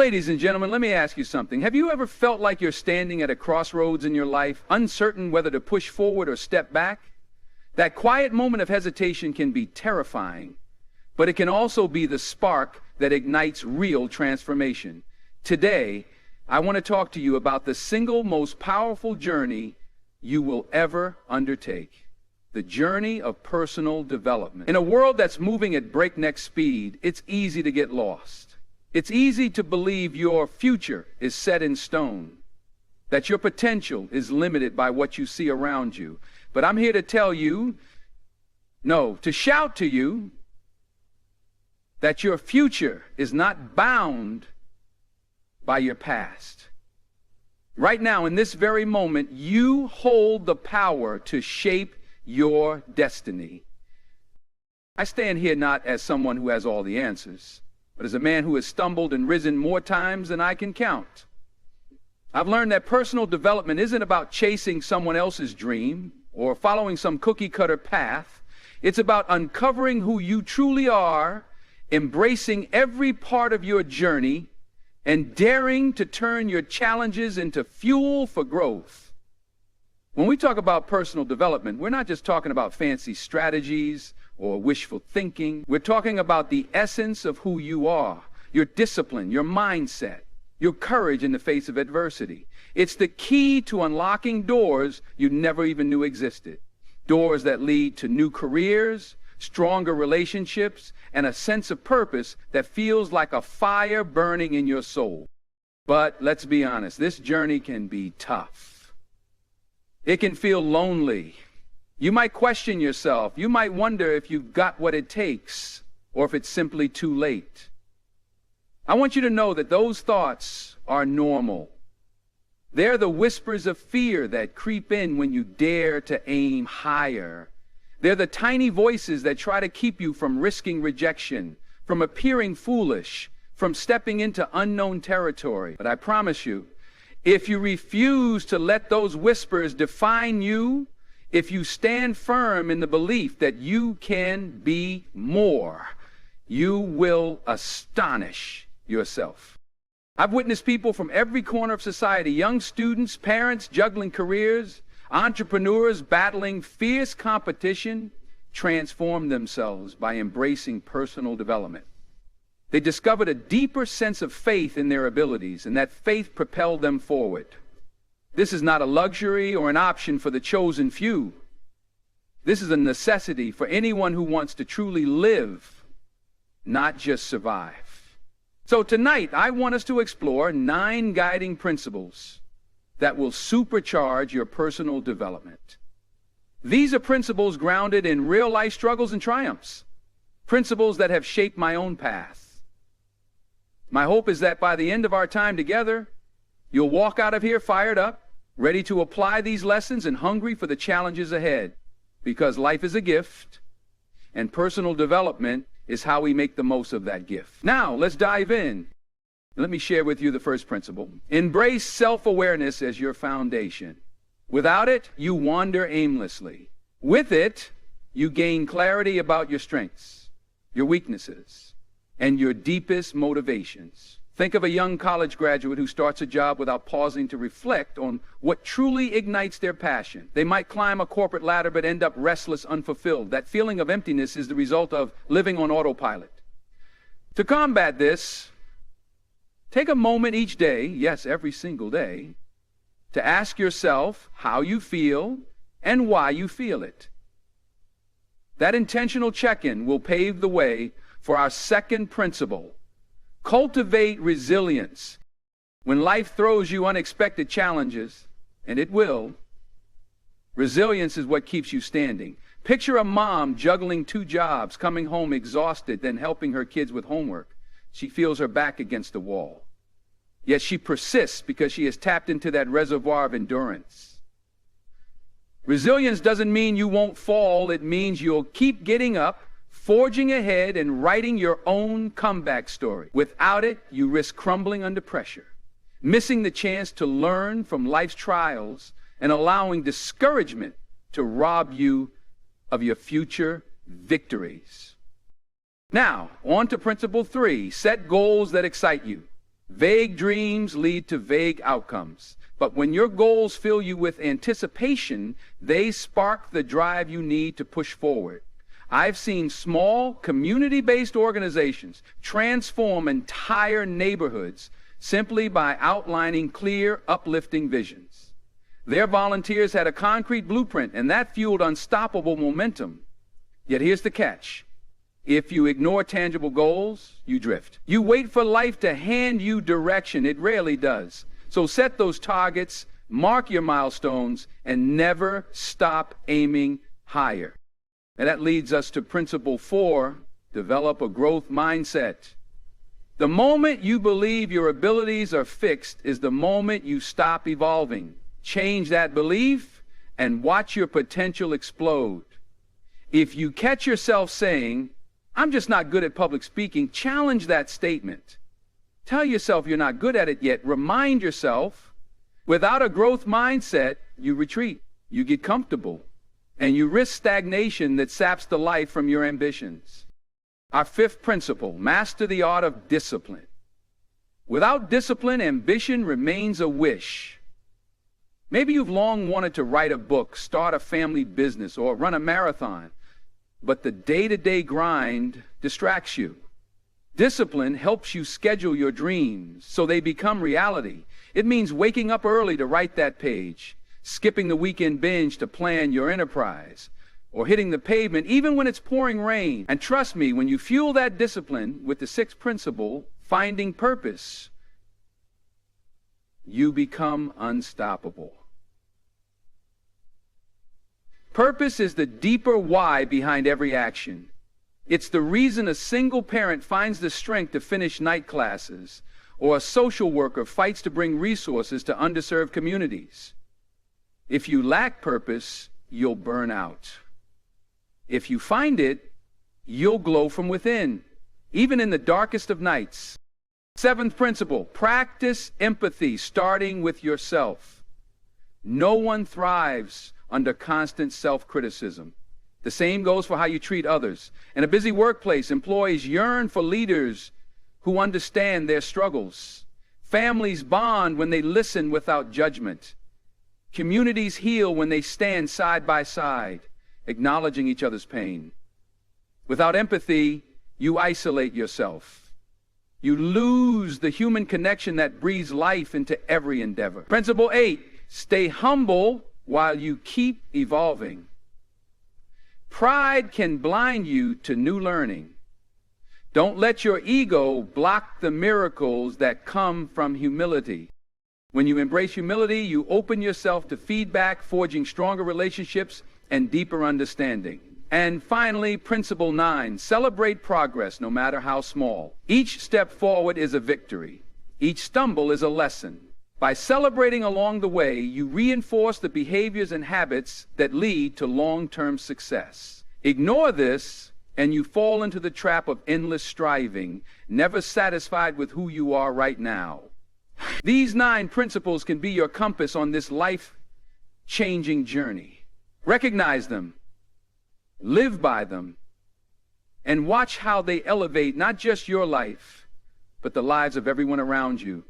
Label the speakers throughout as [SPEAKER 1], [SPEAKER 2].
[SPEAKER 1] ladies and gentlemen, let me ask you something. Have you ever felt like you're standing at a crossroads in your life, uncertain whether to push forward or step back? That quiet moment of hesitation can be terrifying, but it can also be the spark that ignites real transformation. Today, I want to talk to you about the single most powerful journey you will ever undertake. The journey of personal development. In a world that's moving at breakneck speed, it's easy to get lost. It's easy to believe your future is set in stone, that your potential is limited by what you see around you. But I'm here to tell you, no, to shout to you that your future is not bound by your past. Right now, in this very moment, you hold the power to shape your destiny. I stand here not as someone who has all the answers, but as a man who has stumbled and risen more times than I can count. I've learned that personal development isn't about chasing someone else's dream or following some cookie-cutter path. It's about uncovering who you truly are, embracing every part of your journey, and daring to turn your challenges into fuel for growth. When we talk about personal development, we're not just talking about fancy strategies or wishful thinking. We're talking about the essence of who you are, your discipline, your mindset, your courage in the face of adversity. It's the key to unlocking doors you never even knew existed. Doors that lead to new careers, stronger relationships, and a sense of purpose that feels like a fire burning in your soul. But let's be honest, this journey can be tough. It can feel lonely. You might question yourself. You might wonder if you've got what it takes or if it's simply too late. I want you to know that those thoughts are normal. They're the whispers of fear that creep in when you dare to aim higher. They're the tiny voices that try to keep you from risking rejection, from appearing foolish, from stepping into unknown territory. But I promise you, if you refuse to let those whispers define you, if you stand firm in the belief that you can be more, you will astonish yourself. I've witnessed people from every corner of society, young students, parents juggling careers, entrepreneurs battling fierce competition, transform themselves by embracing personal development. They discovered a deeper sense of faith in their abilities, and that faith propelled them forward. This is not a luxury or an option for the chosen few. This is a necessity for anyone who wants to truly live, not just survive. So tonight, I want us to explore 9 guiding principles that will supercharge your personal development. These are principles grounded in real-life struggles and triumphs, principles that have shaped my own path. My hope is that by the end of our time together, you'll walk out of here fired up, ready to apply these lessons and hungry for the challenges ahead, because life is a gift, and personal development is how we make the most of that gift. Now, let's dive in. Let me share with you the first principle. Embrace self-awareness as your foundation. Without it, you wander aimlessly. With it, you gain clarity about your strengths, your weaknesses, and your deepest motivations. Think of a young college graduate who starts a job without pausing to reflect on what truly ignites their passion. They might climb a corporate ladder but end up restless, unfulfilled. That feeling of emptiness is the result of living on autopilot. To combat this, take a moment each day, yes, every single day, to ask yourself how you feel and why you feel it. That intentional check-in will pave the way for our second principle. Cultivate resilience. When life throws you unexpected challenges, and it will, resilience is what keeps you standing. Picture a mom juggling 2 jobs, coming home exhausted, then helping her kids with homework. She feels her back against the wall. Yet she persists because she has tapped into that reservoir of endurance. Resilience doesn't mean you won't fall. It means you'll keep getting up, forging ahead, and writing your own comeback story. Without it, you risk crumbling under pressure, missing the chance to learn from life's trials, and allowing discouragement to rob you of your future victories. Now, on to principle 3. Set goals that excite you. Vague dreams lead to vague outcomes. But when your goals fill you with anticipation, they spark the drive you need to push forward. I've seen small, community-based organizations transform entire neighborhoods simply by outlining clear, uplifting visions. Their volunteers had a concrete blueprint, and that fueled unstoppable momentum. Yet here's the catch. If you ignore tangible goals, you drift. You wait for life to hand you direction. It rarely does. So set those targets, mark your milestones, and never stop aiming higher. And that leads us to principle 4, develop a growth mindset. The moment you believe your abilities are fixed is the moment you stop evolving. Change that belief and watch your potential explode. If you catch yourself saying, "I'm just not good at public speaking," challenge that statement. Tell yourself you're not good at it yet. Remind yourself, without a growth mindset, you retreat, you get comfortable, and you risk stagnation that saps the life from your ambitions. Our 5th principle, master the art of discipline. Without discipline, ambition remains a wish. Maybe you've long wanted to write a book, start a family business, or run a marathon, but the day-to-day grind distracts you. Discipline helps you schedule your dreams so they become reality. It means waking up early to write that page, skipping the weekend binge to plan your enterprise, or hitting the pavement even when it's pouring rain. And trust me, when you fuel that discipline with the 6th principle, finding purpose, you become unstoppable. Purpose is the deeper why behind every action. It's the reason a single parent finds the strength to finish night classes, or a social worker fights to bring resources to underserved communities. If you lack purpose, you'll burn out. If you find it, you'll glow from within, even in the darkest of nights. 7th principle, practice empathy, starting with yourself. No one thrives under constant self-criticism. The same goes for how you treat others. In a busy workplace, employees yearn for leaders who understand their struggles. Families bond when they listen without judgment. Communities heal when they stand side by side, acknowledging each other's pain. Without empathy, you isolate yourself. You lose the human connection that breathes life into every endeavor. Principle 8, stay humble while you keep evolving. Pride can blind you to new learning. Don't let your ego block the miracles that come from humility. When you embrace humility, you open yourself to feedback, forging stronger relationships and deeper understanding. And finally, principle 9, celebrate progress no matter how small. Each step forward is a victory. Each stumble is a lesson. By celebrating along the way, you reinforce the behaviors and habits that lead to long-term success. Ignore this, and you fall into the trap of endless striving, never satisfied with who you are right now. These 9 principles can be your compass on this life-changing journey. Recognize them, live by them, and watch how they elevate not just your life, but the lives of everyone around you.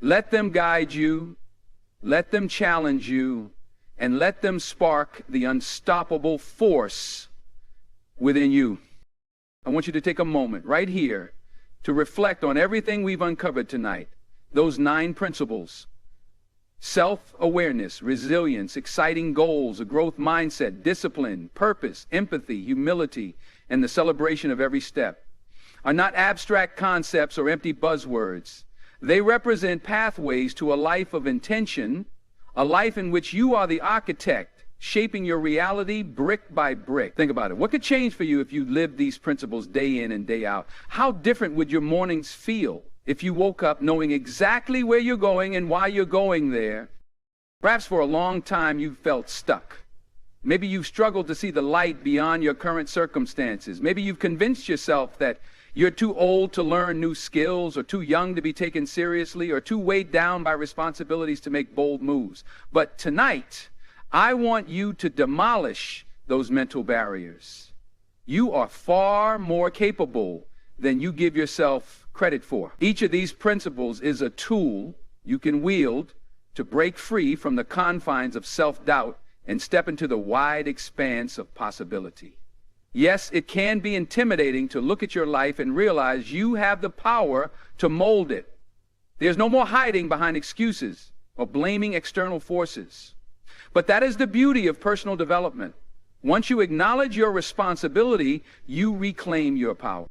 [SPEAKER 1] Let them guide you, let them challenge you, and let them spark the unstoppable force within you. I want you to take a moment right here to reflect on everything we've uncovered tonight. Those 9 principles: self-awareness, resilience, exciting goals, a growth mindset, discipline, purpose, empathy, humility, and the celebration of every step are not abstract concepts or empty buzzwords. They represent pathways to a life of intention, a life in which you are the architect, shaping your reality brick by brick. Think about it. What could change for you if you lived these principles day in and day out? How different would your mornings feel if you woke up knowing exactly where you're going and why you're going there? Perhaps for a long time you felt stuck. Maybe you've struggled to see the light beyond your current circumstances. Maybe you've convinced yourself that you're too old to learn new skills, or too young to be taken seriously, or too weighed down by responsibilities to make bold moves. But tonight, I want you to demolish those mental barriers. You are far more capable than you give yourself credit for. Each of these principles is a tool you can wield to break free from the confines of self-doubt and step into the wide expanse of possibility. Yes, it can be intimidating to look at your life and realize you have the power to mold it. There's no more hiding behind excuses or blaming external forces. But that is the beauty of personal development. Once you acknowledge your responsibility, you reclaim your power.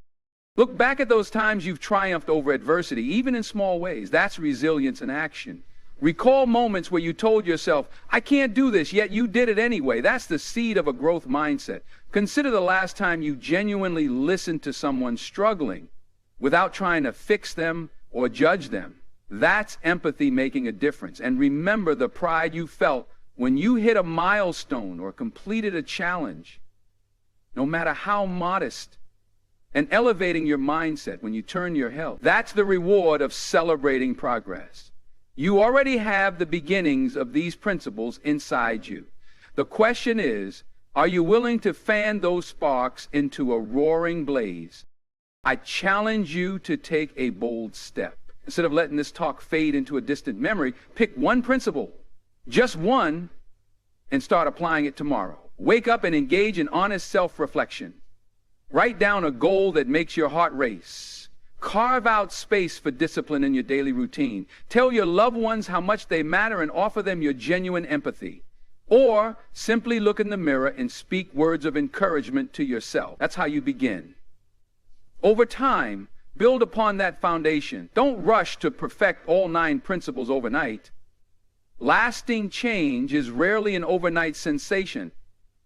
[SPEAKER 1] Look back at those times you've triumphed over adversity, even in small ways. That's resilience in action. Recall moments where you told yourself, I can't do this, yet you did it anyway. That's the seed of a growth mindset. Consider the last time you genuinely listened to someone struggling without trying to fix them or judge them. That's empathy making a difference. And remember the pride you felt when you hit a milestone or completed a challenge, no matter how modest, and elevating your mindset when you turn your health. That's the reward of celebrating progress. You already have the beginnings of these principles inside you. The question is, are you willing to fan those sparks into a roaring blaze? I challenge you to take a bold step. Instead of letting this talk fade into a distant memory, pick one principle, just one, and start applying it tomorrow. Wake up and engage in honest self-reflection. Write down a goal that makes your heart race. Carve out space for discipline in your daily routine. Tell your loved ones how much they matter and offer them your genuine empathy. Or simply look in the mirror and speak words of encouragement to yourself. That's how you begin. Over time, build upon that foundation. Don't rush to perfect all 9 principles overnight. Lasting change is rarely an overnight sensation.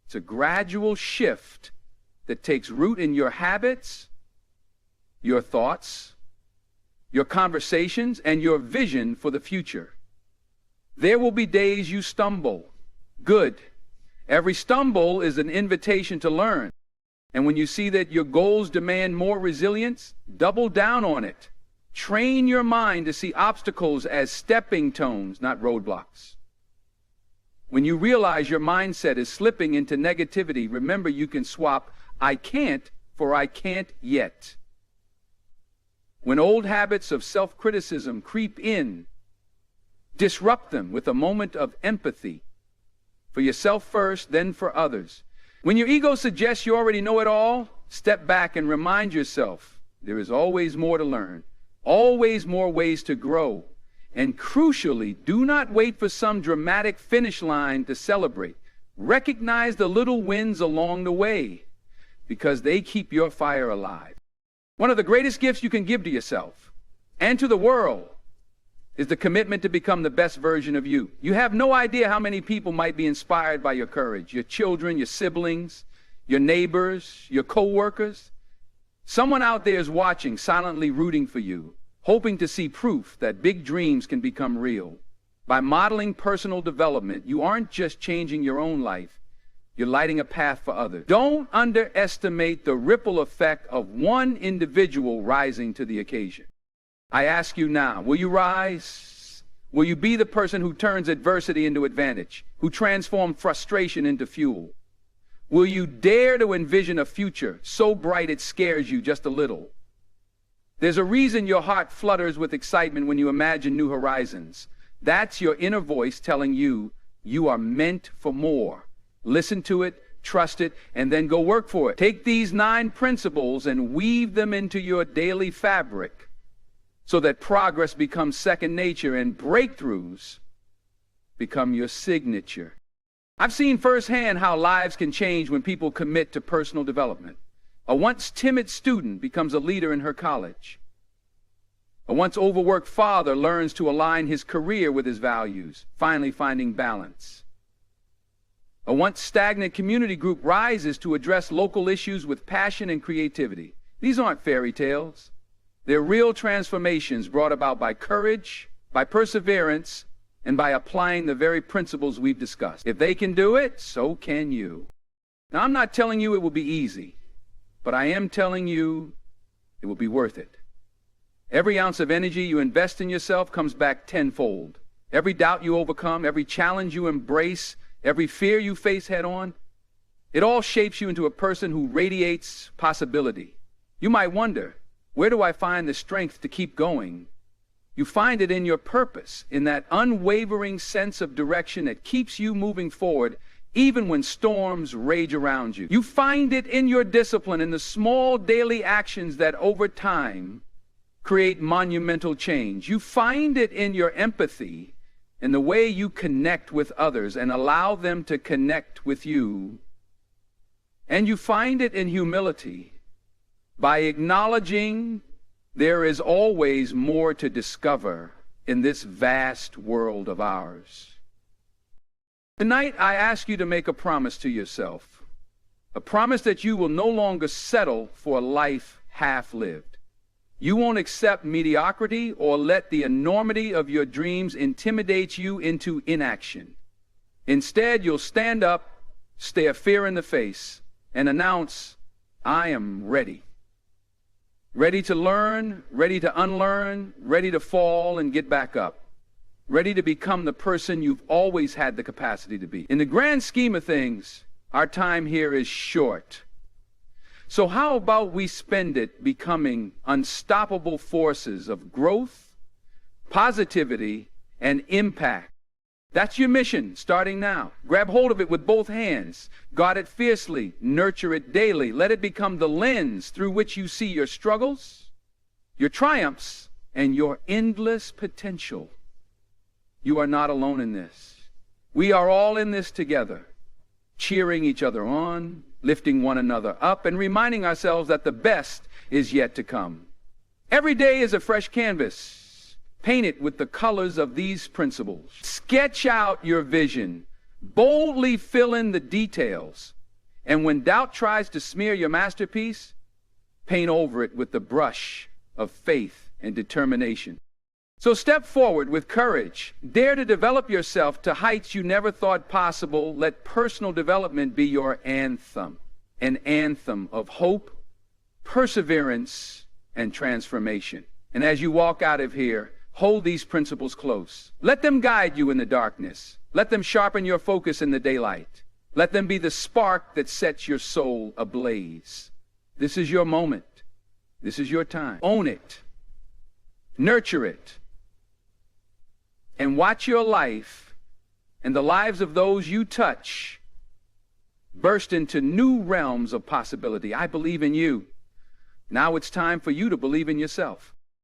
[SPEAKER 1] It's a gradual shift that takes root in your habits, your thoughts, your conversations, and your vision for the future. There will be days you stumble. Good. Every stumble is an invitation to learn. And when you see that your goals demand more resilience, double down on it. Train your mind to see obstacles as stepping stones, not roadblocks. When you realize your mindset is slipping into negativity, remember you can swap I can't for I can't yet. When old habits of self-criticism creep in, disrupt them with a moment of empathy. For yourself first, then for others. When your ego suggests you already know it all, step back and remind yourself there is always more to learn, always more ways to grow. And crucially, do not wait for some dramatic finish line to celebrate. Recognize the little wins along the way, because they keep your fire alive. One of the greatest gifts you can give to yourself and to the world is the commitment to become the best version of you. You have no idea how many people might be inspired by your courage. Your children, your siblings, your neighbors, your co-workers. Someone out there is watching, silently rooting for you, hoping to see proof that big dreams can become real. By modeling personal development, you aren't just changing your own life, you're lighting a path for others. Don't underestimate the ripple effect of one individual rising to the occasion. I ask you now, will you rise? Will you be the person who turns adversity into advantage, who transforms frustration into fuel? Will you dare to envision a future so bright it scares you just a little? There's a reason your heart flutters with excitement when you imagine new horizons. That's your inner voice telling you you are meant for more. Listen to it, trust it, and then go work for it. Take these 9 principles and weave them into your daily fabric so that progress becomes second nature and breakthroughs become your signature. I've seen firsthand how lives can change when people commit to personal development. A once timid student becomes a leader in her college. A once overworked father learns to align his career with his values, finally finding balance. A once stagnant community group rises to address local issues with passion and creativity. These aren't fairy tales. They're real transformations brought about by courage, by perseverance, and by applying the very principles we've discussed. If they can do it, so can you. Now, I'm not telling you it will be easy, but I am telling you it will be worth it. Every ounce of energy you invest in yourself comes back tenfold. Every doubt you overcome, every challenge you embrace, every fear you face head on, it all shapes you into a person who radiates possibility. You might wonder, Where do I find the strength to keep going? You find it in your purpose, in that unwavering sense of direction that keeps you moving forward even when storms rage around you. You find it in your discipline, in the small daily actions that over time create monumental change. You find it in your empathy, in the way you connect with others and allow them to connect with you. And you find it in humility, by acknowledging there is always more to discover in this vast world of ours. Tonight, I ask you to make a promise to yourself, a promise that you will no longer settle for a life half-lived. You won't accept mediocrity or let the enormity of your dreams intimidate you into inaction. Instead, you'll stand up, stare fear in the face, and announce, I am ready. Ready to learn, ready to unlearn, ready to fall and get back up. Ready to become the person you've always had the capacity to be. In the grand scheme of things, our time here is short. So how about we spend it becoming unstoppable forces of growth, positivity, and impact? That's your mission, starting now. Grab hold of it with both hands. Guard it fiercely. Nurture it daily. Let it become the lens through which you see your struggles, your triumphs, and your endless potential. You are not alone in this. We are all in this together, cheering each other on, lifting one another up, and reminding ourselves that the best is yet to come. Every day is a fresh canvas. Paint it with the colors of these principles. Sketch out your vision. Boldly fill in the details. And when doubt tries to smear your masterpiece, paint over it with the brush of faith and determination. So step forward with courage. Dare to develop yourself to heights you never thought possible. Let personal development be your anthem. An anthem of hope, perseverance, and transformation. And as you walk out of here, hold these principles close. Let them guide you in the darkness. Let them sharpen your focus in the daylight. Let them be the spark that sets your soul ablaze. This is your moment. This is your time. Own it. Nurture it. And watch your life and the lives of those you touch burst into new realms of possibility. I believe in you. Now it's time for you to believe in yourself.